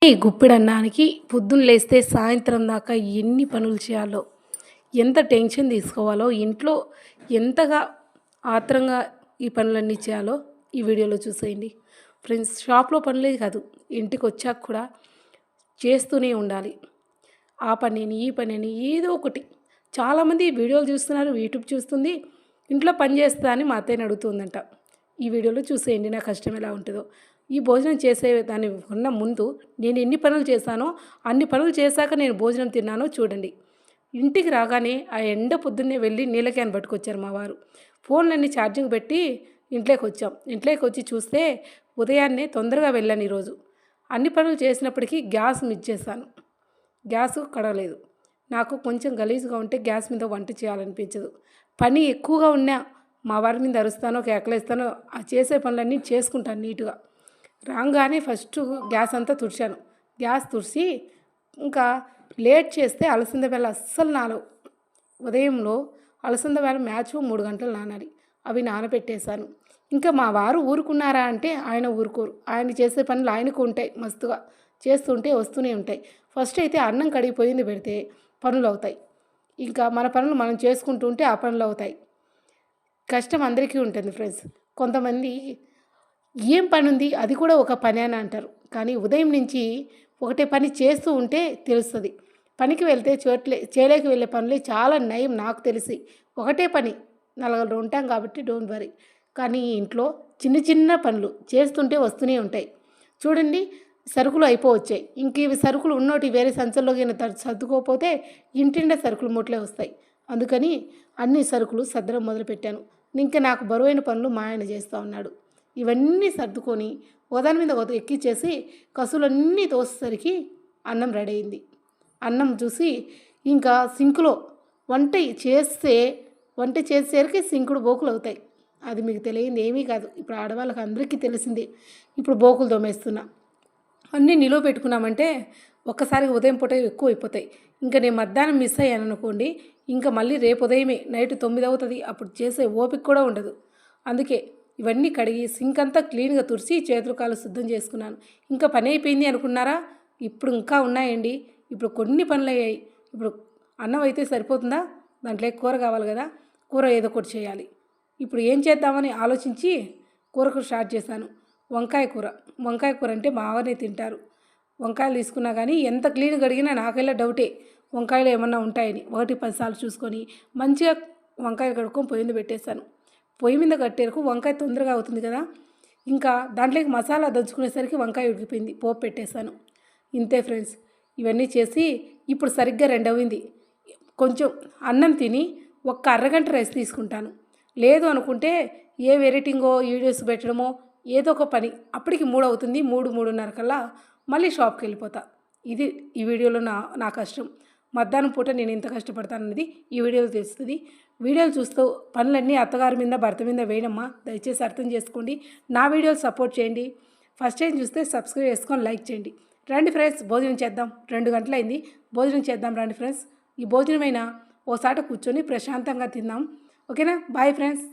ఈ గుప్పెడన్నానికి పొద్దున్న లేస్తే సాయంత్రం దాకా ఎన్ని పనులు చేయాలో, ఎంత టెన్షన్ తీసుకోవాలో, ఇంట్లో ఎంతగా ఆత్రంగా ఈ పనులన్నీ చేయాలో ఈ వీడియోలో చూసేయండి. ఫ్రెండ్స్, షాప్‌లో పనులే కాదు, ఇంటికొచ్చాక కూడా చేస్తూనే ఉండాలి. ఆ పనిని, ఈ పనిని ఏదో ఒకటి. చాలామంది వీడియోలు చూస్తున్నారు, యూట్యూబ్ చూస్తుంది, ఇంట్లో పని చేస్తా అని మా అత్తయ్యని అడుగుతుందంట. ఈ వీడియోలో చూసేయండి నా కష్టం ఎలా ఉంటుందో. ఈ భోజనం చేసే దాని కన్నా ముందు నేను ఎన్ని పనులు చేశానో, అన్ని పనులు చేశాక నేను భోజనం తిన్నానో చూడండి. ఇంటికి రాగానే ఆ ఎండ పొద్దున్నే వెళ్ళి నీళ్ళ క్యాన్ పట్టుకొచ్చారు మా వారు. ఫోన్లన్నీ ఛార్జింగ్ పెట్టి ఇంట్లోకి వచ్చాం. ఇంట్లోకి వచ్చి చూస్తే ఉదయాన్నే తొందరగా వెళ్ళాను ఈరోజు. అన్ని పనులు చేసినప్పటికీ గ్యాస్ మిస్ చేశాను. గ్యాసు కడగలేదు. నాకు కొంచెం గలీజ్గా ఉంటే గ్యాస్ మీద వంట చేయాలనిపించదు. పని ఎక్కువగా ఉన్నా మా వారి మీద అరుస్తానో, కేకలేస్తానో, ఆ చేసే పనులన్నీ చేసుకుంటాను నీట్గా. రాగానే ఫస్ట్ గ్యాస్ అంతా తుడిచాను. గ్యాస్ తుడిచి ఇంకా లేట్ చేస్తే అలసంద వేళ అస్సలు నానవు. ఉదయంలో అలసంద వేళ మ్యాచ్ 3 గంటలు నానాలి. అవి నానబెట్టేశాను. ఇంకా మా వారు ఊరుకున్నారా అంటే ఆయన ఊరుకోరు. ఆయన చేసే పనులు ఆయనకు ఉంటాయి, మస్తుగా చేస్తుంటే వస్తూనే ఉంటాయి. ఫస్ట్ అయితే అన్నం కడిగిపోయింది పెడితే పనులు అవుతాయి. ఇంకా మన పనులు మనం చేసుకుంటూ ఉంటే ఆ పనులు అవుతాయి. కష్టం అందరికీ ఉంటుంది ఫ్రెండ్స్. కొంతమంది ఏం పని ఉంది, అది కూడా ఒక పని అని అంటారు. కానీ ఉదయం నుంచి ఒకటే పని చేస్తూ ఉంటే తెలుస్తుంది. పనికి వెళ్తే చేయలేక వెళ్ళే పనులే చాలా నయం నాకు తెలిసి. ఒకటే పని నలుగురు ఉంటాం కాబట్టి డోంట్ వరీ. కానీ ఇంట్లో చిన్న చిన్న పనులు చేస్తుంటే వస్తూనే ఉంటాయి. చూడండి, సరుకులు అయిపోవచ్చాయి. ఇంక ఇవి సరుకులు ఉన్నోటి వేరే సంచుల్లోకి సర్దుకోకపోతే ఇంటిండా సరుకులు మూటలే వస్తాయి. అందుకని అన్ని సరుకులు సర్దడం మొదలుపెట్టాను. ఇంకా నాకు బరువైన పనులు మా ఆయన చేస్తూ ఉన్నాడు. ఇవన్నీ సర్దుకొని ఒకదాని మీద ఒకటి ఎక్కిచ్చేసి కసులన్నీ తోసేసరికి అన్నం రెడీ అయింది. అన్నం చూసి ఇంకా సింకులో వంట చేసేసరికి సింకుడు బోకులు అవుతాయి. అది మీకు తెలియంది ఏమీ కాదు. ఇప్పుడు ఆడవాళ్ళకి అందరికీ తెలిసింది. ఇప్పుడు బోకులు తోమేస్తున్నా. అన్నీ నిలువ పెట్టుకున్నామంటే ఒక్కసారి ఉదయం పూట ఎక్కువ అయిపోతాయి. ఇంకా నేను మధ్యాహ్నం మిస్ అయ్యాను అనుకోండి, ఇంకా మళ్ళీ రేపు ఉదయమే నైట్ 9 అవుతుంది. అప్పుడు చేసే ఓపిక కూడా ఉండదు. అందుకే ఇవన్నీ కడిగి సింక్ అంతా క్లీన్గా తుడిచి చేతులు కాళ్ళు శుద్ధం చేసుకున్నాను. ఇంకా పని అయిపోయింది అనుకున్నారా? ఇప్పుడు ఇంకా ఉన్నాయండి. ఇప్పుడు కొన్ని పనులు అయ్యాయి. ఇప్పుడు అన్నం అయితే సరిపోతుందా? దాంట్లో కూర కావాలి కదా, కూర ఏదో ఒకటి చేయాలి. ఇప్పుడు ఏం చేద్దామని ఆలోచించి కూరకు స్టార్ట్ చేశాను. వంకాయ కూర అంటే బాగానే తింటారు. వంకాయలు తీసుకున్నా కానీ ఎంత క్లీన్ కడిగినా నాకైనా డౌటే, వంకాయలు ఏమన్నా ఉంటాయని. 1-10 సార్లు చూసుకొని మంచిగా వంకాయలు కడుక్కొని పొయ్యి మీద పెట్టేశాను. పొయ్యి మీద కట్టేరకు వంకాయ తొందరగా అవుతుంది కదా. ఇంకా దాంట్లోకి మసాలా దంచుకునేసరికి వంకాయ ఉడికిపోయింది. పోపు పెట్టేశాను. ఇంతే ఫ్రెండ్స్. ఇవన్నీ చేసి ఇప్పుడు సరిగ్గా 2 అయింది. కొంచెం అన్నం తిని ఒక్క అరగంట రెస్ట్ తీసుకుంటాను. లేదు అనుకుంటే ఏ వెరైటీంగో వీడియోస్ పెట్టడమో ఏదో ఒక పని. అప్పటికి 3 అవుతుంది. 3-3:30 కల్లా మళ్ళీ షాప్కి వెళ్ళిపోతా. ఇది ఈ వీడియోలో నా కష్టం. మధ్యాహ్నం పూట నేను ఎంత కష్టపడతానన్నది ఈ వీడియోలో తెలుస్తుంది. వీడియోలు చూస్తూ పనులన్నీ అత్తగారి మీద భర్త మీద వేయనమ్మా, దయచేసి అర్థం చేసుకోండి. నా వీడియోలు సపోర్ట్ చేయండి. ఫస్ట్ టైం చూస్తే సబ్స్క్రైబ్ చేసుకొని లైక్ చేయండి. రండి ఫ్రెండ్స్, భోజనం చేద్దాం. 2 గంటలైంది, భోజనం చేద్దాం రండి ఫ్రెండ్స్. ఈ భోజనమైనా ఓసాట కూర్చొని ప్రశాంతంగా తిందాం. ఓకేనా? Bye friends.